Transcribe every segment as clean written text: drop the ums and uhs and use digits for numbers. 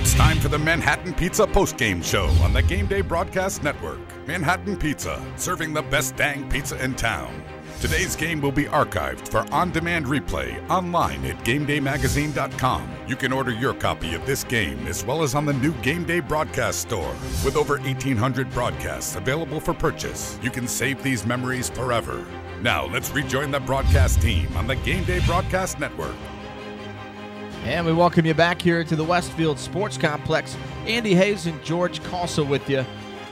It's time for the Manhattan Pizza postgame show on the Game Day Broadcast Network. Manhattan Pizza, serving the best dang pizza in town. Today's game will be archived for on-demand replay online at GameDayMagazine.com. You can order your copy of this game as well as on the new Game Day Broadcast Store. With over 1,800 broadcasts available for purchase, you can save these memories forever. Now let's rejoin the broadcast team on the Game Day Broadcast Network. And we welcome you back here to the Westfield Sports Complex. Andy Hayes and George Calsa with you.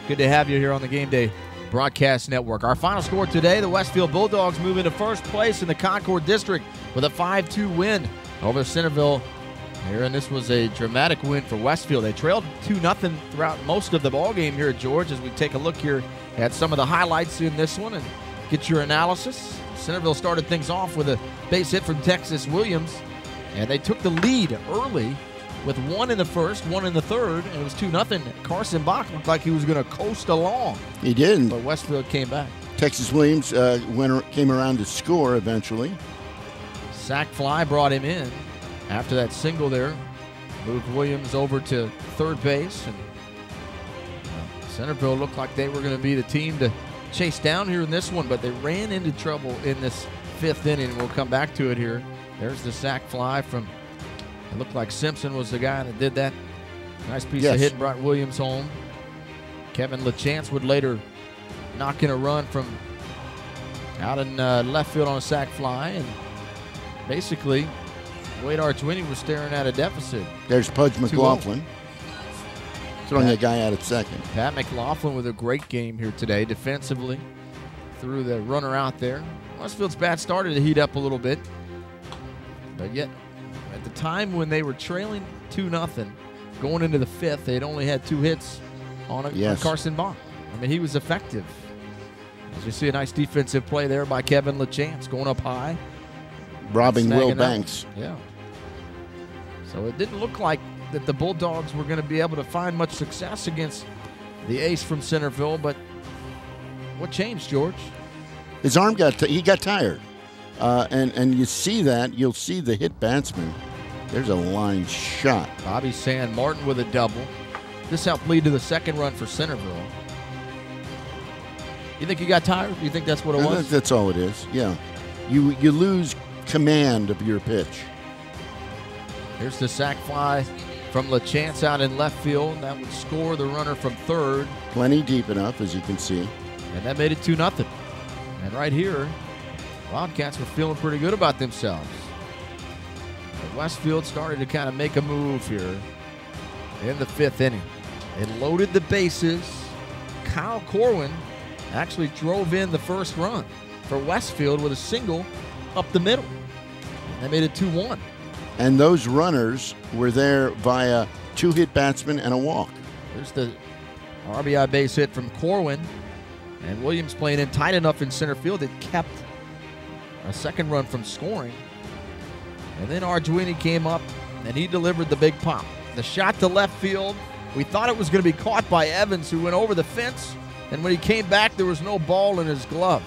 Good to have you here on the Game Day Broadcast Network. Our final score today, the Westfield Bulldogs move into first place in the Concorde District with a 5-2 win over Centreville here, and this was a dramatic win for Westfield. They trailed 2-0 throughout most of the ballgame here, George, as we take a look here at some of the highlights in this one and get your analysis. Centreville started things off with a base hit from Texas Williams, and they took the lead early with one in the first, one in the third, and it was 2-0. Carson Bach looked like he was going to coast along. He did. But Westfield came back. Texas Williams came around to score eventually. Sack fly brought him in after that single there. Moved Williams over to third base. And Centreville looked like they were going to be the team to chase down here in this one, but they ran into trouble in this fifth inning. We'll come back to it here. There's the sack fly from, it looked like Simpson was the guy that did that. Nice piece of hit and brought Williams home. Kevin LaChance would later knock in a run from out in left field on a sack fly. And basically, Wade Arduini was staring at a deficit. There's Pudge McLaughlin throwing that guy out at second. Pat McLaughlin with a great game here today defensively. Threw the runner out there. Westfield's bat started to heat up a little bit. But yet, at the time when they were trailing 2-0, going into the fifth, they'd only had 2 hits on Carson Bach. I mean, he was effective. As you see, a nice defensive play there by Kevin LaChance, going up high. Robbing Will Banks. Yeah. So it didn't look like that the Bulldogs were going to be able to find much success against the ace from Centreville, but what changed, George? His arm got tired. And you see that. You'll see the hit batsman. There's a line shot. Bobby San Martin with a double. This helped lead to the second run for Centreville. You think he got tired? Do you think that's what it was? That's all it is, yeah. You lose command of your pitch. Here's the sack fly from LaChance out in left field. That would score the runner from third. Plenty deep enough, as you can see. And that made it 2-0. And right here, Wildcats were feeling pretty good about themselves. But Westfield started to kind of make a move here in the fifth inning. It loaded the bases. Kyle Corwin actually drove in the first run for Westfield with a single up the middle. They made it 2-1. And those runners were there via 2 hit batsmen and a walk. There's the RBI base hit from Corwin. And Williams playing in tight enough in center field. It kept a second run from scoring. And then Arduini came up, and he delivered the big pop. The shot to left field, we thought it was going to be caught by Evans, who went over the fence. And when he came back, there was no ball in his glove.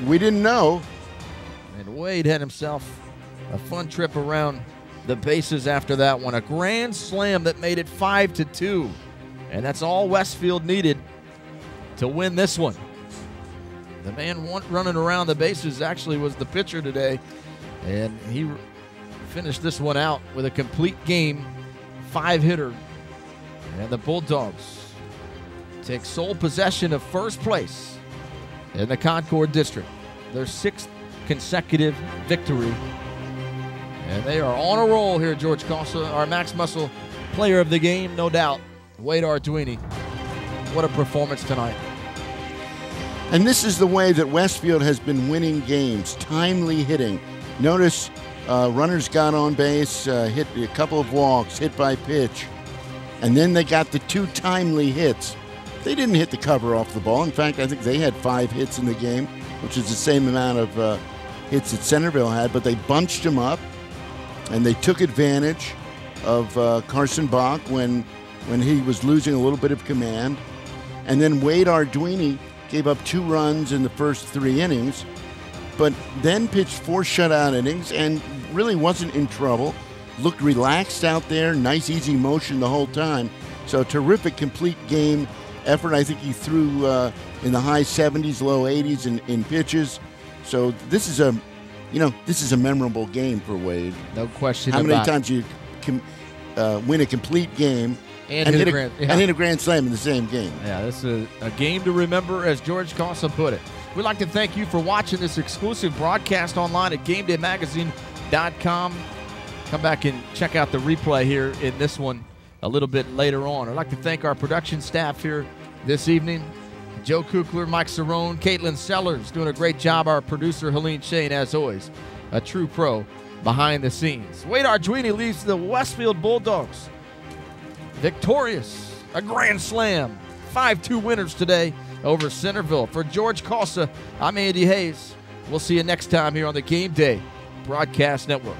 We didn't know. And Wade had himself a fun trip around the bases after that one. A grand slam that made it 5-2. And that's all Westfield needed to win this one. The man running around the bases actually was the pitcher today, and he finished this one out with a complete game 5-hitter. And the Bulldogs take sole possession of first place in the Concorde District, their 6th consecutive victory. And they are on a roll here, George Calsa, our Max Muscle player of the game, no doubt, Wade Arduini. What a performance tonight. And this is the way that Westfield has been winning games, timely hitting. Notice runners got on base, hit a couple of walks, hit by pitch, and then they got the 2 timely hits. They didn't hit the cover off the ball. In fact, I think they had 5 hits in the game, which is the same amount of hits that Centreville had, but they bunched them up, and they took advantage of Carson Bach when he was losing a little bit of command. And then Wade Arduini gave up 2 runs in the first 3 innings, but then pitched 4 shutout innings and really wasn't in trouble. looked relaxed out there, nice easy motion the whole time. So terrific complete game effort. I think he threw in the high 70s, low 80s in pitches. So this is a memorable game for Wade. No question How about many times you can win a complete game and hit a grand slam in the same game? Yeah, this is a game to remember, as George Casa put it. We'd like to thank you for watching this exclusive broadcast online at GameDayMagazine.com. Come back and check out the replay here in this one a little bit later on. I'd like to thank our production staff here this evening. Joe Kukler, Mike Cerrone, Caitlin Sellers doing a great job. Our producer, Helene Shane, as always, a true pro behind the scenes. Wade Arduini leaves the Westfield Bulldogs victorious. A grand slam. 5-2 winners today over Centreville. For George Casa, I'm Andy Hayes. We'll see you next time here on the Game Day Broadcast Network.